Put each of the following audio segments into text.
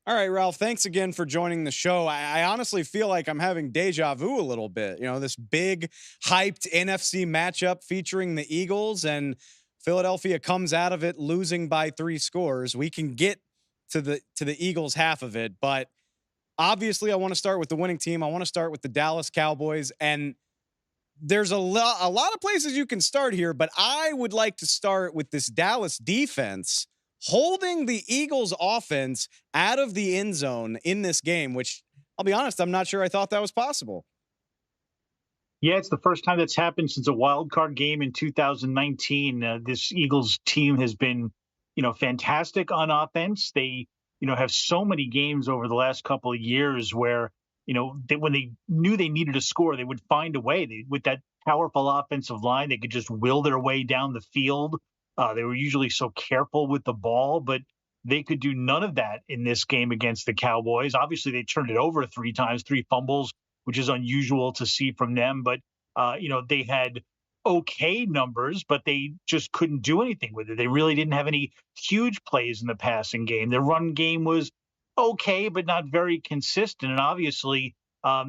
All right, Ralph, thanks again for joining the show. I honestly feel like I'm having deja vu a little bit. You know, this big, hyped NFC matchup featuring the Eagles, and Philadelphia comes out of it losing by 3 scores. We can get to the Eagles half of it, but obviously I want to start with the winning team. I want to start with the Dallas Cowboys, and there's a lot of places you can start here, but I would like to start with this Dallas defense holding the Eagles offense out of the end zone in this game, which I'll be honest, I'm not sure I thought that was possible. Yeah, it's the first time that's happened since a wild card game in 2019. This Eagles team has been, fantastic on offense. They, have so many games over the last couple of years where, when they knew they needed a score, they would find a way. With that powerful offensive line, they could just will their way down the field. They were usually so careful with the ball, but they could do none of that in this game against the Cowboys. Obviously, they turned it over 3 times, 3 fumbles, which is unusual to see from them. But they had okay numbers, but they just couldn't do anything with it. They really didn't have any huge plays in the passing game. Their run game was okay, but not very consistent. And obviously,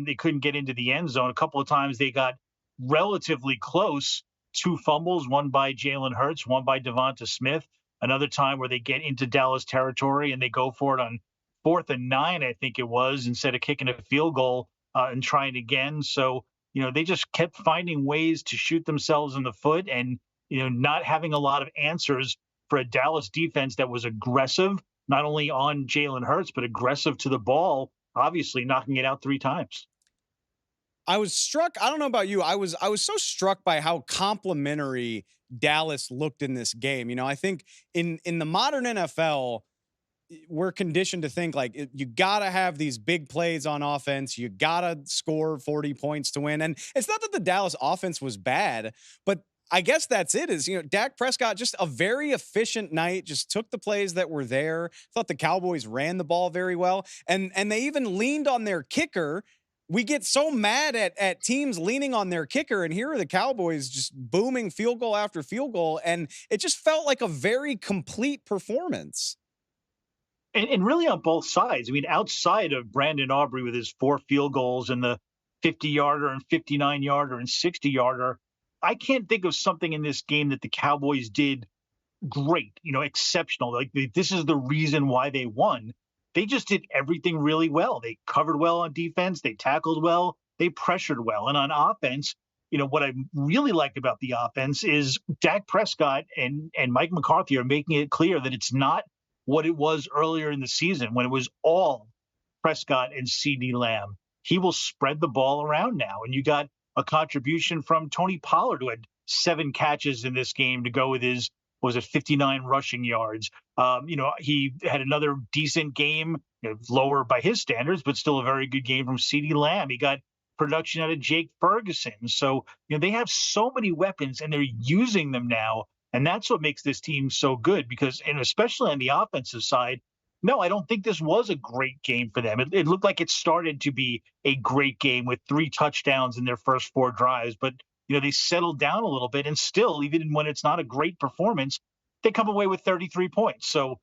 they couldn't get into the end zone. A couple of times they got relatively close. 2 fumbles, one by Jalen Hurts, one by Devonta Smith. Another time where they get into Dallas territory and they go for it on 4th and 9, I think it was, instead of kicking a field goal and trying again. So, they just kept finding ways to shoot themselves in the foot and, not having a lot of answers for a Dallas defense that was aggressive, not only on Jalen Hurts, but aggressive to the ball, obviously knocking it out 3 times. I was struck, I don't know about you, I was so struck by how complimentary Dallas looked in this game. You know, I think in the modern NFL, we're conditioned to think like you gotta have these big plays on offense. You gotta score 40 points to win. And it's not that the Dallas offense was bad, but I guess that's it. Is Dak Prescott just a very efficient night, just took the plays that were there. Thought the Cowboys ran the ball very well. And they even leaned on their kicker. We get so mad at teams leaning on their kicker, and here are the Cowboys just booming field goal after field goal. And it just felt like a very complete performance. And really on both sides. I mean, outside of Brandon Aubrey with his 4 field goals and the 50-yarder and 59-yarder and 60-yarder, I can't think of something in this game that the Cowboys did great, exceptional. Like this is the reason why they won. They just did everything really well. They covered well on defense. They tackled well. They pressured well. And on offense, what I really like about the offense is Dak Prescott and Mike McCarthy are making it clear that it's not what it was earlier in the season when it was all Prescott and CD Lamb. He will spread the ball around now. And you got a contribution from Tony Pollard, who had 7 catches in this game to go with his, was it 59 rushing yards. He had another decent game, lower by his standards, but still a very good game from CD Lamb. He got production out of Jake Ferguson. So, they have so many weapons and they're using them now. And that's what makes this team so good because, and especially on the offensive side, no, I don't think this was a great game for them. It looked like it started to be a great game with 3 touchdowns in their first 4 drives, but they settled down a little bit and still, even when it's not a great performance, they come away with 33 points. So,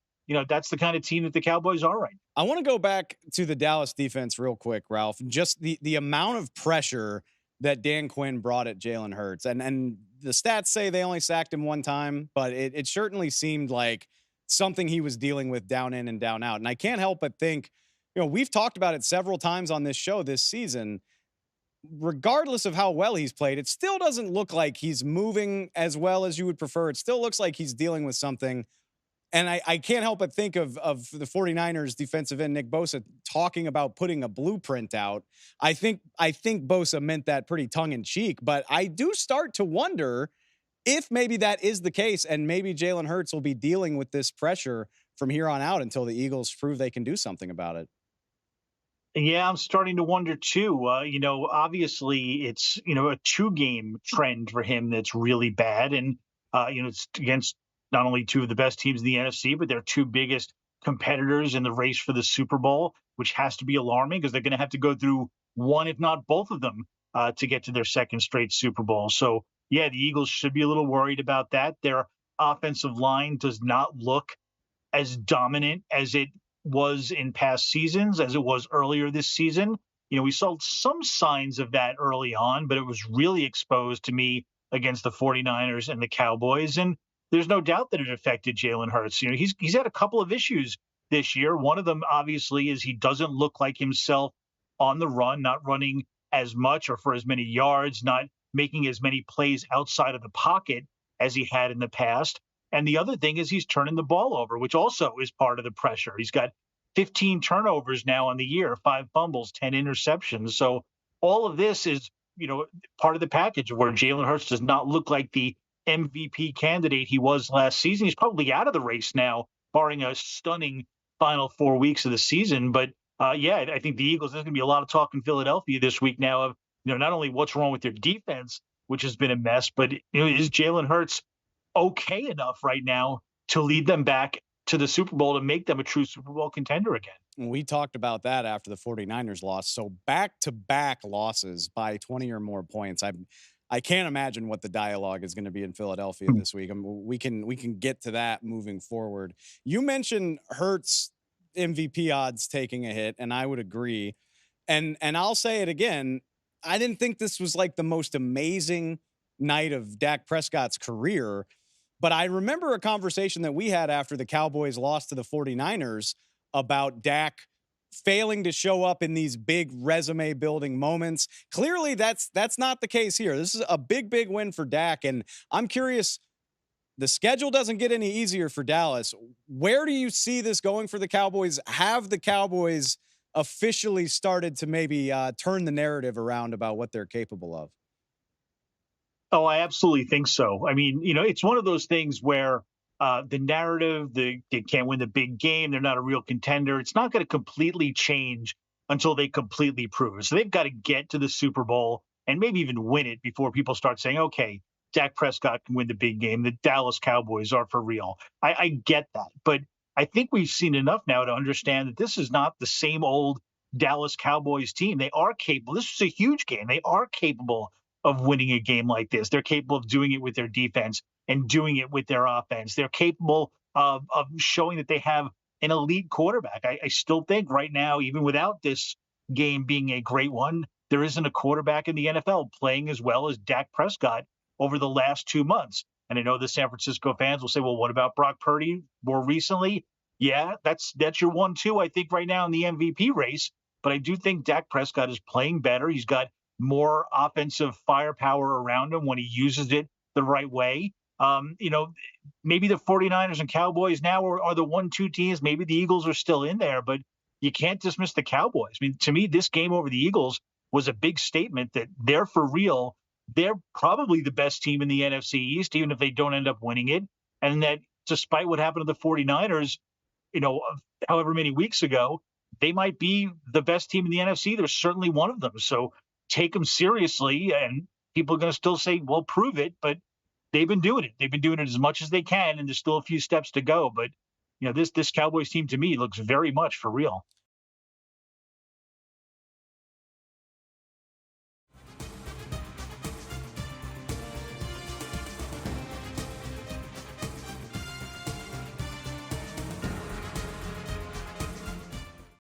that's the kind of team that the Cowboys are right now. I want to go back to the Dallas defense real quick, Ralph. Just the amount of pressure that Dan Quinn brought at Jalen Hurts. And the stats say they only sacked him 1 time, but it certainly seemed like something he was dealing with down in and down out. And I can't help but think, we've talked about it several times on this show this season. Regardless of how well he's played, it still doesn't look like he's moving as well as you would prefer. It still looks like he's dealing with something. And I can't help but think of the 49ers defensive end Nick Bosa talking about putting a blueprint out. I think Bosa meant that pretty tongue in cheek, but I do start to wonder if maybe that is the case and maybe Jalen Hurts will be dealing with this pressure from here on out until the Eagles prove they can do something about it. Yeah, I'm starting to wonder too. Obviously it's, a 2 game trend for him that's really bad. And, it's against not only 2 of the best teams in the NFC, but their 2 biggest competitors in the race for the Super Bowl, which has to be alarming because they're going to have to go through one, if not both of them, to get to their second straight Super Bowl. So, yeah, the Eagles should be a little worried about that. Their offensive line does not look as dominant as it was in past seasons as it was earlier this season. We saw some signs of that early on, but it was really exposed to me against the 49ers and the Cowboys. And there's no doubt that it affected Jalen Hurts. He's had a couple of issues this year. One of them, obviously, is he doesn't look like himself on the run, not running as much or for as many yards, not making as many plays outside of the pocket as he had in the past. And the other thing is he's turning the ball over, which also is part of the pressure. He's got 15 turnovers now on the year, 5 fumbles, 10 interceptions. So all of this is, part of the package where Jalen Hurts does not look like the MVP candidate he was last season. He's probably out of the race now, barring a stunning final 4 weeks of the season. But yeah, I think the Eagles, there's going to be a lot of talk in Philadelphia this week now of, not only what's wrong with their defense, which has been a mess, but is Jalen Hurts okay enough right now to lead them back to the Super Bowl to make them a true Super Bowl contender again? We talked about that after the 49ers loss. So back-to-back losses by 20 or more points. I can't imagine what the dialogue is going to be in Philadelphia this week. I mean, we can get to that moving forward. You mentioned Hurts MVP odds taking a hit, and I would agree. And I'll say it again. I didn't think this was like the most amazing night of Dak Prescott's career, but I remember a conversation that we had after the Cowboys lost to the 49ers about Dak failing to show up in these big resume building moments. Clearly that's not the case here. This is a big win for Dak. And I'm curious, the schedule doesn't get any easier for Dallas. Where do you see this going for the Cowboys? Have the Cowboys officially started to maybe turn the narrative around about what they're capable of? Oh, I absolutely think so. I mean, it's one of those things where the narrative, they can't win the big game, they're not a real contender. It's not going to completely change until they completely prove it. So they've got to get to the Super Bowl and maybe even win it before people start saying, okay, Dak Prescott can win the big game. The Dallas Cowboys are for real. I get that. But I think we've seen enough now to understand that this is not the same old Dallas Cowboys team. They are capable. This is a huge game. They are capable of winning a game like this. They're capable of doing it with their defense and doing it with their offense. They're capable of showing that they have an elite quarterback. I still think right now, even without this game being a great one, there isn't a quarterback in the NFL playing as well as Dak Prescott over the last 2 months. And I know the San Francisco fans will say, well, what about Brock Purdy more recently? Yeah, that's your 1-2, I think, right now in the MVP race. But I do think Dak Prescott is playing better. He's got more offensive firepower around him when he uses it the right way. Maybe the 49ers and Cowboys now are the 1-2 teams. Maybe the Eagles are still in there, but you can't dismiss the Cowboys. I mean, to me, this game over the Eagles was a big statement that they're for real. They're probably the best team in the NFC East, even if they don't end up winning it. And that despite what happened to the 49ers, however many weeks ago, they might be the best team in the NFC. They're certainly one of them. So take them seriously, and people are going to still say, well, prove it. But they've been doing it. They've been doing it as much as they can, and there's still a few steps to go. But, this Cowboys team, to me, looks very much for real.